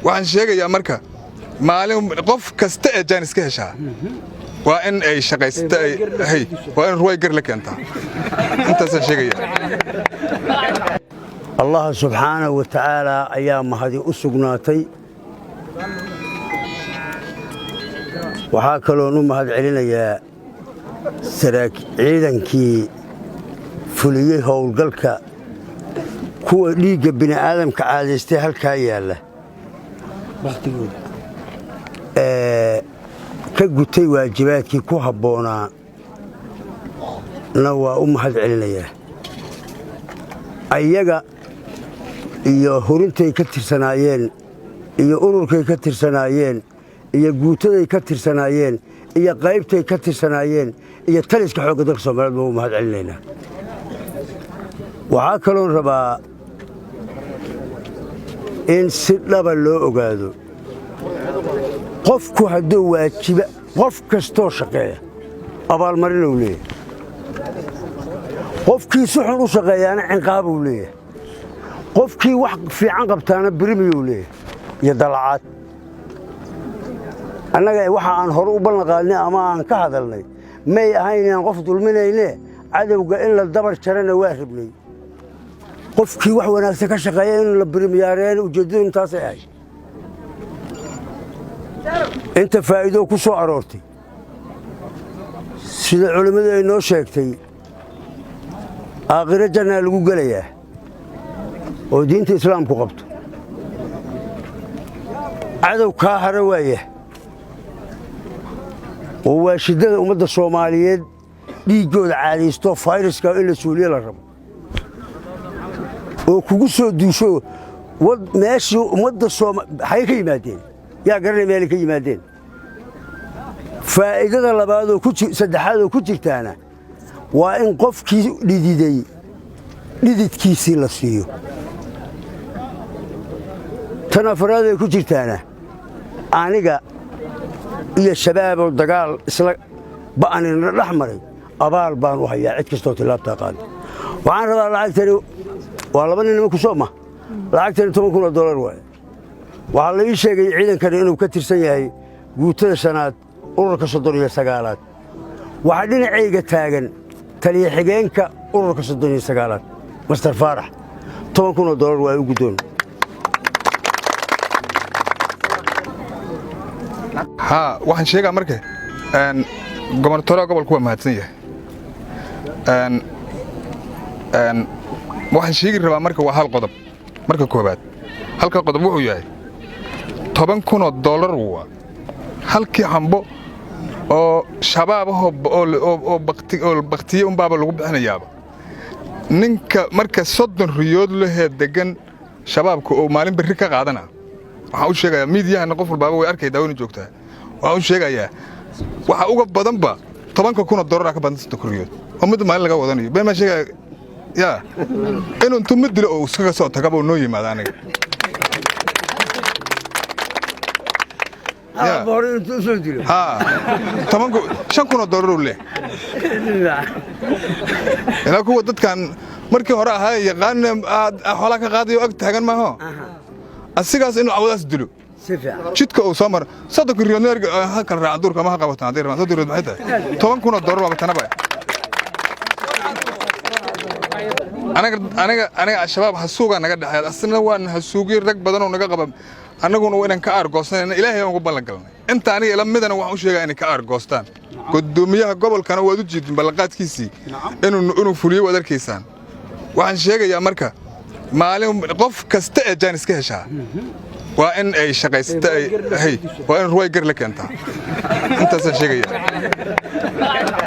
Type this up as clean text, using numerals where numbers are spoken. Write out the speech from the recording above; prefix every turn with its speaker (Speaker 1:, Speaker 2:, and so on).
Speaker 1: waxaan sheegayaa marka maalin qof kasta ee jaanis ka heshaa waa in ay shaqaysata waa in ruway gar la keentaa intaasaan sheegayaa
Speaker 2: allah subxaanahu wa tacaala ayaa mahadi u sugnaatay waxaa kaloon u mahad celinayaa ciidankii fuliyey howlgalka kuwa dhiigga bini'aadamka caadaystay halkaa yaalla ka gutay waajibaadkii ku habboonaa na waa u mahad celinayaa ayaga iyo hurintay ka tirsanaayeen iyo ururkay ka tirsanaayeen iyo guutaday ka tirsanaayeen iyo qaybtay ka tirsanaayeen iyo taliska xoogga dalka Soomaaliyeed baan u mahad celinaynaa waxaa kaloon rabaa in si dhaba loo ogaado qofku hadduu waajiba qof kastoo shaqeeya abaalmarin uu leeyahay qofkii si xun u shaqeeyaana cinqaab uu leeyahay qofkii wax fiican qabtaana birimiyu leeyahay iyo dalacaad annaga waxa aan hore u ballan qaadnay ama aan ka hadalnay may ahayn inaan qof dulminayne cadowga in la dabar jarana waa rabnay qofkii wax wanaagsan ka shaqeeya in la birimiyaareen ujeeddadu intaasay ahayd inta faa'iido ku soo aroortay sida culimmadu ay noo sheegtay aakhiro jannaa lagu gelayaa oo diinta islaamku qabto cadow kaa hara waaya oo waa shiddada ummadda Soomaaliyeed dhiiggooda caadaysto fayraska in la suuliyo la rabo oo kugu soo duusho meeshii ummadda waxay ka yimaadeen yaa garanay meel ka yimaadeen faa'iidada labaad oo saddexaad oo ku jirtaana waa in qofkii dhididay dhididkiisii la siiyo tan afraad ay ku jirtaana aniga iyo shabaaboo dagaal isla ba'anina dhex maray abaal baan u hayaa cid kastoo tilaabtaa qaada waxaan rabaa lacagtani waa laba nin nimanku soo ma lacagtani $10,000 waaye waxaa la ii sheegay ciidankani inuu ka tirsan yahay guutada shanaad ururka 39aad waxaa dhinacayga taagan taliya xigeenka ururka 39aad master faarax $10,000 waa u guddoon
Speaker 1: waxaan sheegaa marka gobornatoorka gobolku waa mahadsan yahay waxaan sheegi rabaa marka waa hal qodob marka koobaad halka qodob wuxuu yahay $10,000 waa halkii xambo oo shabaab oo baqtiye baaba lagu bixinayaaba ninka marka 30 riyood leh degan shabaabka oo maalin bari ka qaadana waxaan u sheegayaa miidiyahana qof walba way arkay daawada joogtaa waxaan u sheegayaa waxa uga badanba $10,000 ka badan 30 riyood oo mid maalin laga wadanayo been ma sheegay inuu intuu mid dilo oo iskaga soo tagaba noo yimaada aniga $5,000 leh ilaa kuwa dadkan markii hore ahaa yaqaan xoolaha ka qaadayo ag taagan maaho asigaas inuu cawadaas dilo jidka uu soo mar 30 riyood halkan raac duurka ma qabataan haday rabaan 30 riyood maxay tahay $10,000 waa tanaba aniga shabaab hasuuga naga dhaxay asna waan hasuugay rag badan oo naga qaba annaguna waa inaan ka argoosanayna ilaahay aan ugu ballan galnay inta aniga ila midana waxaan u sheegaa inay ka argoostaan gudoomiyaha gobolkana waad u jeedin ballanqaadkiisii inuu fuliyo wad arkaysaan waxaan sheegayaa marka maalin qof kasta ee jaanis ka heshaa waa in ay shaqaysata waa in ruway gar la keentaa intaasaan sheegayaa